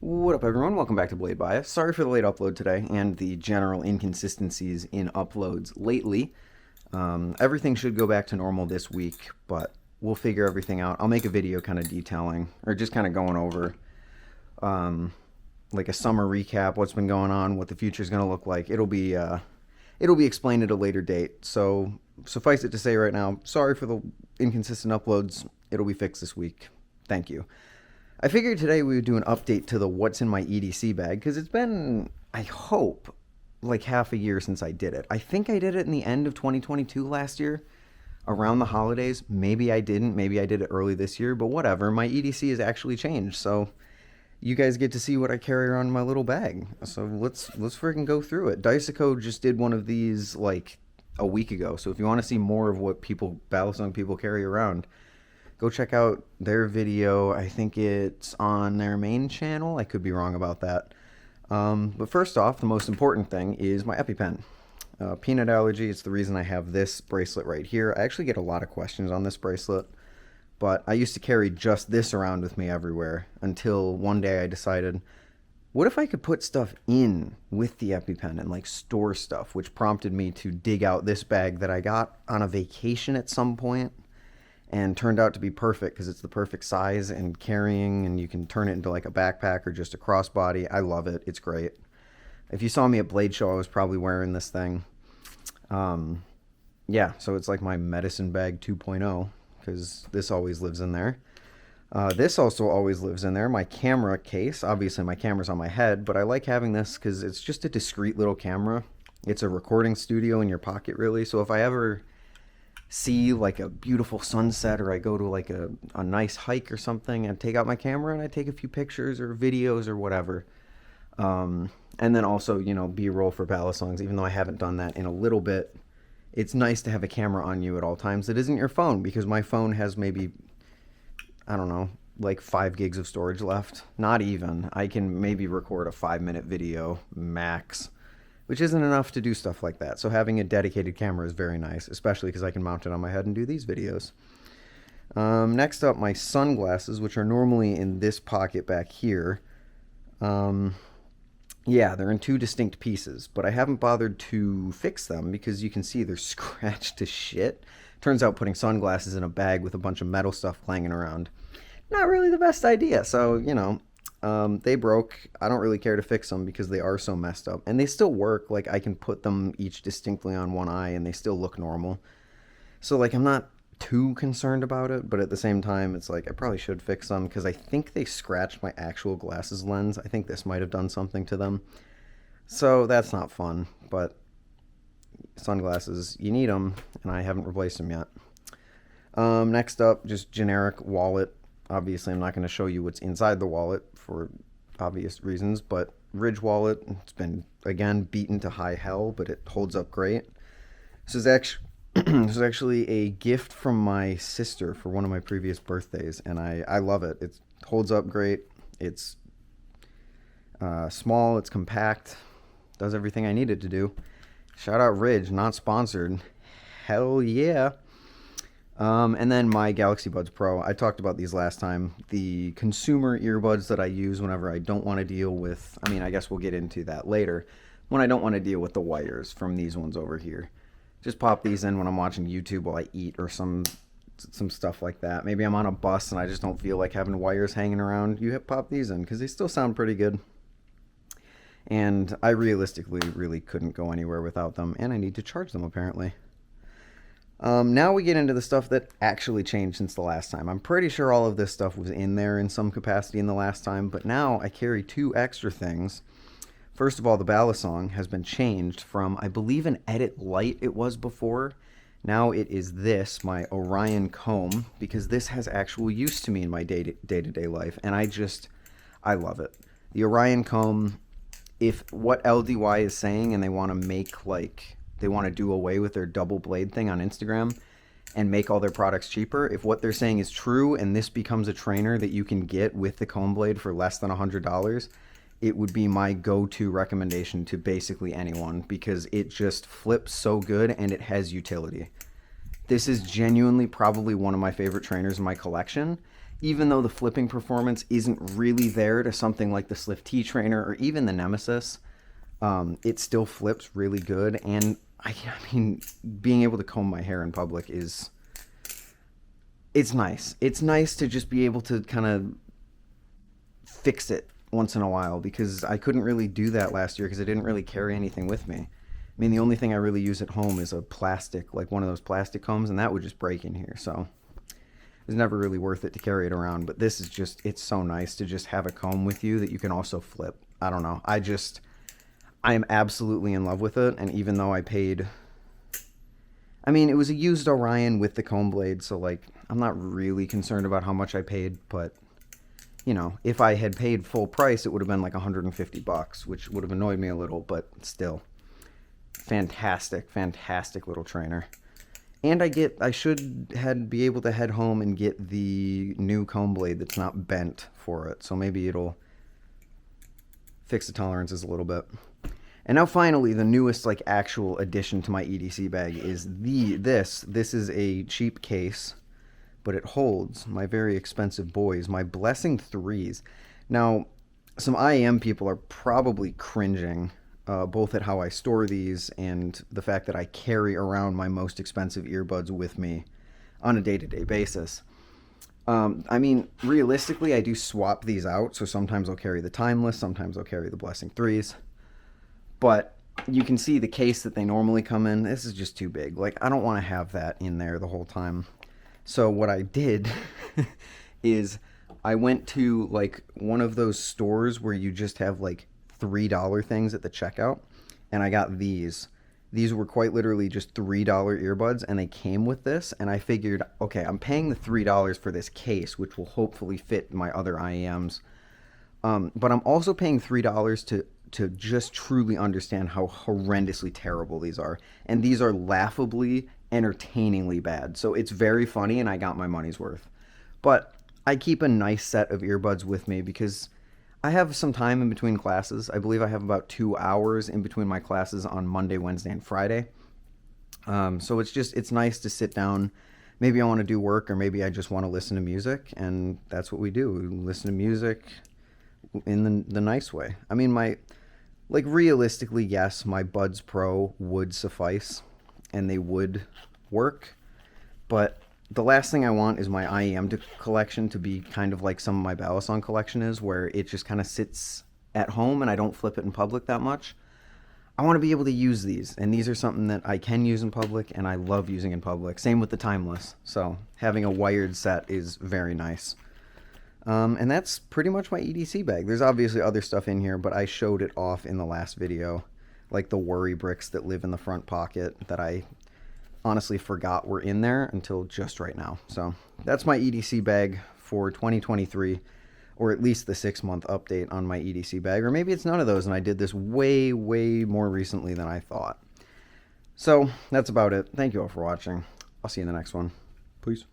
What up, everyone? Welcome back to Blade Bias. Sorry for the late upload today and the general inconsistencies in uploads lately. Everything should go back to normal this week, but we'll figure everything out. I'll make a video kind of detailing, or just kind of going over like a summer recap, what's been going on, what the future is going to look like. It'll be explained at a later date. So suffice it to say right now, sorry for the inconsistent uploads. It'll be fixed this week. Thank you. I figured today we would do an update to the what's in my EDC bag, because it's been, I hope, like half a year since I did it. I think I did it in the end of 2022 last year, around the holidays. Maybe I didn't. Maybe I did it early this year, but whatever. My EDC has actually changed, so you guys get to see what I carry around in my little bag. So let's freaking go through it. Diceco just did one of these like a week ago, so if you want to see more of what balisong people carry around, go check out their video. I think it's on their main channel. I could be wrong about that. But first off, the most important thing is my EpiPen. Peanut allergy is the reason I have this bracelet right here. I actually get a lot of questions on this bracelet, but I used to carry just this around with me everywhere until one day I decided, what if I could put stuff in with the EpiPen and like store stuff, which prompted me to dig out this bag that I got on a vacation at some point, and turned out to be perfect because it's the perfect size and carrying, and you can turn it into like a backpack or just a crossbody. I love it. It's great. If you saw me at Blade Show, I was probably wearing this thing. Yeah, so it's like my medicine bag 2.0 because this always lives in there. This also always lives in there. My camera case. Obviously, my camera's on my head, but I like having this because it's just a discreet little camera. It's a recording studio in your pocket, really. So if I ever see like a beautiful sunset, or I go to like a nice hike or something, and take out my camera and I take a few pictures or videos or whatever. And then also, B-roll for balisongs, even though I haven't done that in a little bit. It's nice to have a camera on you at all times that isn't your phone, because my phone has maybe, I don't know, like 5 gigs of storage left. Not even. I can maybe record a 5-minute video max, which isn't enough to do stuff like that. So having a dedicated camera is very nice, especially because I can mount it on my head and do these videos. Next up, my sunglasses, which are normally in this pocket back here. Yeah, they're in 2 distinct pieces, but I haven't bothered to fix them because you can see they're scratched to shit. Turns out putting sunglasses in a bag with a bunch of metal stuff clanging around, not really the best idea. So, they broke. I don't really care to fix them because they are so messed up. And they still work. Like, I can put them each distinctly on one eye and they still look normal. So, like, I'm not too concerned about it. But at the same time, it's like, I probably should fix them because I think they scratched my actual glasses lens. I think this might have done something to them. So, that's not fun. But sunglasses, you need them. And I haven't replaced them yet. Next up, just generic wallet. Obviously, I'm not going to show you what's inside the wallet for obvious reasons, but Ridge wallet, it's been, again, beaten to high hell, but it holds up great. This is actually a gift from my sister for one of my previous birthdays, and I love it. It holds up great. It's small, it's compact, does everything I need it to do. Shout out Ridge, not sponsored. Hell yeah. And then my Galaxy Buds Pro. I talked about these last time. The consumer earbuds that I use whenever I don't want to deal with, I guess we'll get into that later, when I don't want to deal with the wires from these ones over here. Just pop these in when I'm watching YouTube while I eat or some stuff like that. Maybe I'm on a bus and I just don't feel like having wires hanging around. You pop these in because they still sound pretty good. And I realistically really couldn't go anywhere without them, and I need to charge them apparently. Now we get into the stuff that actually changed since the last time. I'm pretty sure all of this stuff was in there in some capacity in the last time, but now I carry 2 extra things. First of all, the balisong has been changed from, I believe, an Edit Light it was before. Now it is this, my Orion comb, because this has actual use to me in my day-to-day life, and I love it. The Orion comb, if what LDY is saying and they want to make like, they want to do away with their double blade thing on Instagram and make all their products cheaper, if what they're saying is true and this becomes a trainer that you can get with the comb blade for less than $100, it would be my go-to recommendation to basically anyone, because it just flips so good and it has utility. This is genuinely probably one of my favorite trainers in my collection, even though the flipping performance isn't really there to something like the Swift T Trainer or even the Nemesis, it still flips really good. And I mean, being able to comb my hair in public it's nice. It's nice to just be able to kind of fix it once in a while, because I couldn't really do that last year because I didn't really carry anything with me. I mean, the only thing I really use at home is a plastic, like one of those plastic combs, and that would just break in here. So it was never really worth it to carry it around. But this is just, it's so nice to just have a comb with you that you can also flip. I don't know. I am absolutely in love with it. And even though I paid, I mean, it was a used Orion with the comb blade, so like, I'm not really concerned about how much I paid, but you know, if I had paid full price, it would have been like $150, which would have annoyed me a little, but still, fantastic, fantastic little trainer. And I should be able to head home and get the new comb blade that's not bent for it, so maybe it'll fix the tolerances a little bit. And now finally, the newest like actual addition to my EDC bag is this is a cheap case, but it holds my very expensive boys, my Blessing 3s. Now, some IEM people are probably cringing, both at how I store these and the fact that I carry around my most expensive earbuds with me on a day-to-day basis. I mean, realistically, I do swap these out, so sometimes I'll carry the Timeless, sometimes I'll carry the Blessing 3s. But you can see the case that they normally come in. This is just too big. Like, I don't want to have that in there the whole time. So what I did is I went to like one of those stores where you just have like $3 things at the checkout, and I got these. These were quite literally just $3 earbuds, and they came with this, and I figured, okay, I'm paying the $3 for this case, which will hopefully fit my other IEMs. But I'm also paying $3 to just truly understand how horrendously terrible these are. And these are laughably, entertainingly bad. So it's very funny, and I got my money's worth. But I keep a nice set of earbuds with me because I have some time in between classes. I believe I have about 2 hours in between my classes on Monday, Wednesday, and Friday. So it's nice to sit down. Maybe I want to do work, or maybe I just want to listen to music, and that's what we do. We listen to music in the nice way. I mean, realistically, yes, my Buds Pro would suffice, and they would work, but the last thing I want is my IEM collection to be kind of like some of my balisong collection is, where it just kind of sits at home and I don't flip it in public that much. I want to be able to use these, and these are something that I can use in public, and I love using in public. Same with the Timeless, so having a wired set is very nice. And that's pretty much my EDC bag. There's obviously other stuff in here, but I showed it off in the last video, like the worry bricks that live in the front pocket that I honestly forgot were in there until just right now. So that's my EDC bag for 2023, or at least the 6-month update on my EDC bag. Or maybe it's none of those, and I did this way, way more recently than I thought. So that's about it. Thank you all for watching. I'll see you in the next one. Peace.